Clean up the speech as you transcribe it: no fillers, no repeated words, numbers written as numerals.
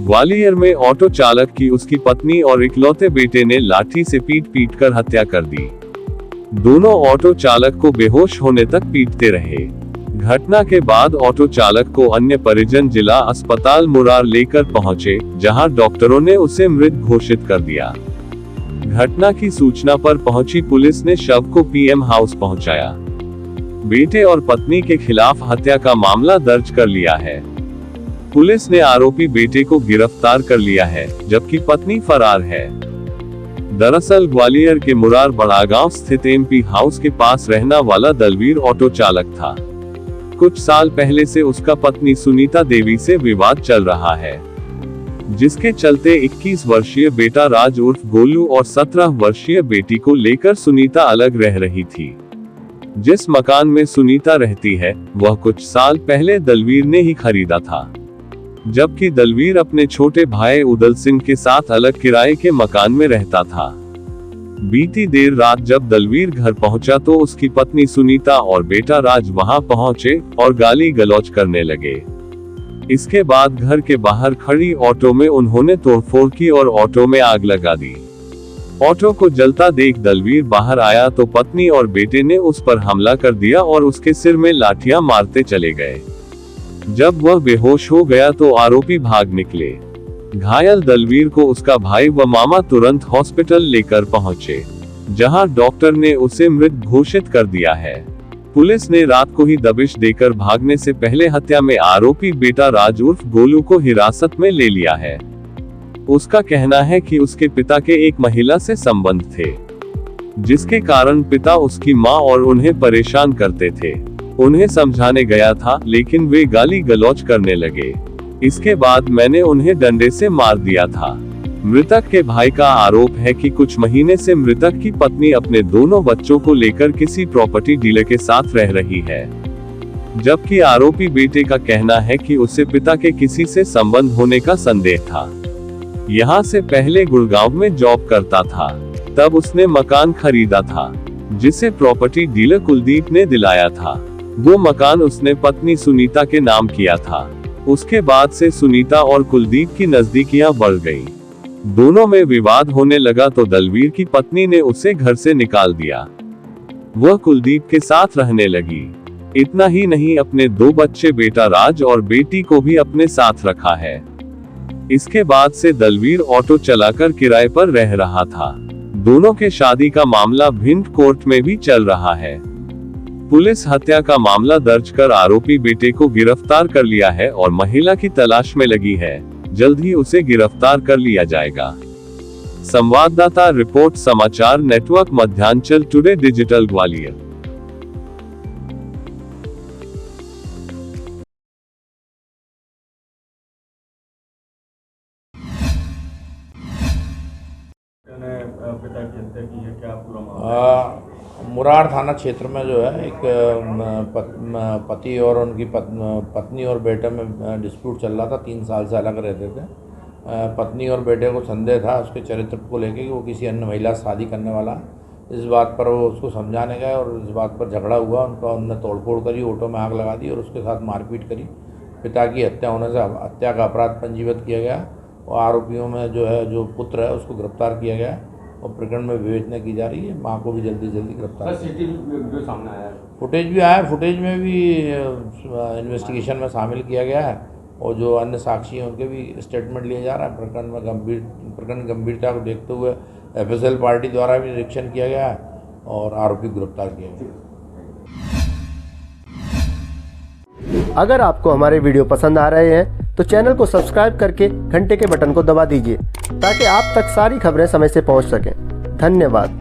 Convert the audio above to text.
ग्वालियर में ऑटो चालक की उसकी पत्नी और इकलौते बेटे ने लाठी से पीट कर हत्या कर दी। दोनों ऑटो चालक को बेहोश होने तक पीटते रहे। घटना के बाद ऑटो चालक को अन्य परिजन जिला अस्पताल मुरार लेकर पहुंचे, जहां डॉक्टरों ने उसे मृत घोषित कर दिया। घटना की सूचना पर पहुंची पुलिस ने शव को पीएम हाउस पहुंचाया। बेटे और पत्नी के खिलाफ हत्या का मामला दर्ज कर लिया है। पुलिस ने आरोपी बेटे को गिरफ्तार कर लिया है, जबकि पत्नी फरार है। दरअसल ग्वालियर के मुरार बड़ागांव स्थित एमपी हाउस के पास रहना वाला दलवीर ऑटो चालक था। कुछ साल पहले से उसका पत्नी सुनीता देवी से विवाद चल रहा है, जिसके चलते 21 वर्षीय बेटा राज उर्फ गोलू और 17 वर्षीय बेटी को लेकर सुनीता अलग रह रही थी। जिस मकान में सुनीता रहती है, वह कुछ साल पहले दलवीर ने ही खरीदा था, जबकि दलवीर अपने छोटे भाई उदल सिंह के साथ अलग किराए के मकान में रहता था। बीती देर रात जब दलवीर घर पहुंचा तो उसकी पत्नी सुनीता और बेटा राज वहां पहुंचे और गाली गलौज करने लगे। इसके बाद घर के बाहर खड़ी ऑटो में उन्होंने तोड़फोड़ की और ऑटो में आग लगा दी। ऑटो को जलता देख दलवीर बाहर आया तो पत्नी और बेटे ने उस पर हमला कर दिया और उसके सिर में लाठियां मारते चले गए। जब वह बेहोश हो गया तो आरोपी भाग निकले। घायल दलवीर को उसका भाई व मामा तुरंत हॉस्पिटल लेकर पहुंचे, जहां डॉक्टर ने उसे मृत घोषित कर दिया है। पुलिस ने रात को ही दबिश देकर भागने से पहले हत्या में आरोपी बेटा राज उर्फ गोलू को हिरासत में ले लिया है। उसका कहना है कि उसके पिता के एक महिला से संबंध थे, जिसके कारण पिता उसकी मां और उन्हें परेशान करते थे। उन्हें समझाने गया था, लेकिन वे गाली गलौज करने लगे। इसके बाद मैंने उन्हें डंडे से मार दिया था। मृतक के भाई का आरोप है कि कुछ महीने से मृतक की पत्नी अपने दोनों बच्चों को लेकर किसी प्रॉपर्टी डीलर के साथ रह रही है, जबकि आरोपी बेटे का कहना है कि उसे पिता के किसी से संबंध होने का संदेह था। यहाँ से पहले गुड़गांव में जॉब करता था, तब उसने मकान खरीदा था, जिसे प्रॉपर्टी डीलर कुलदीप ने दिलाया था। वो मकान उसने पत्नी सुनीता के नाम किया था। उसके बाद से सुनीता और कुलदीप की नजदीकियां बढ़ गईं। दोनों में विवाद होने लगा तो दलवीर की पत्नी ने उसे घर से निकाल दिया। वह कुलदीप के साथ रहने लगी। इतना ही नहीं, अपने 2 बच्चे बेटा राज और बेटी को भी अपने साथ रखा है। इसके बाद से दलवीर ऑटो चलाकर किराए पर रह रहा था। दोनों के शादी का मामला भिंड कोर्ट में भी चल रहा है। पुलिस हत्या का मामला दर्ज कर आरोपी बेटे को गिरफ्तार कर लिया है और महिला की तलाश में लगी है। जल्द ही उसे गिरफ्तार कर लिया जाएगा। संवाददाता रिपोर्ट, समाचार network Madhyanchal today digital Gwalior. पिता की हत्या की है, क्या पूरा मामला? मुरार थाना क्षेत्र में जो है एक पति और उनकी पत्नी और बेटे में डिस्प्यूट चल रहा था। 3 साल से अलग रहते थे। पत्नी और बेटे को संदेह था उसके चरित्र को लेकर कि वो किसी अन्य महिला से शादी करने वाला। इस बात पर वो उसको समझाने गए और इस बात पर झगड़ा हुआ। उनने तोड़फोड़ करी, ऑटो में आग लगा दी और उसके साथ मारपीट करी। पिता की हत्या होने से हत्या का अपराध पंजीबद्ध किया गया और आरोपियों में जो पुत्र है उसको गिरफ्तार किया गया और प्रकरण में विवेचना की जा रही है। मां को भी जल्दी गिरफ्तार। सीसीटीवी सामने आया है, फुटेज भी आया है। फुटेज में भी इन्वेस्टिगेशन में शामिल किया गया है और जो अन्य साक्षी हैं उनके भी स्टेटमेंट लिया जा रहा है। प्रकरण गंभीरता को देखते हुए FSL पार्टी द्वारा भी निरीक्षण किया गया है और आरोपी गिरफ्तार किया गया। अगर आपको हमारे वीडियो पसंद आ रहे हैं तो चैनल को सब्सक्राइब करके घंटे के बटन को दबा दीजिए, ताकि आप तक सारी खबरें समय से पहुंच सकें। धन्यवाद।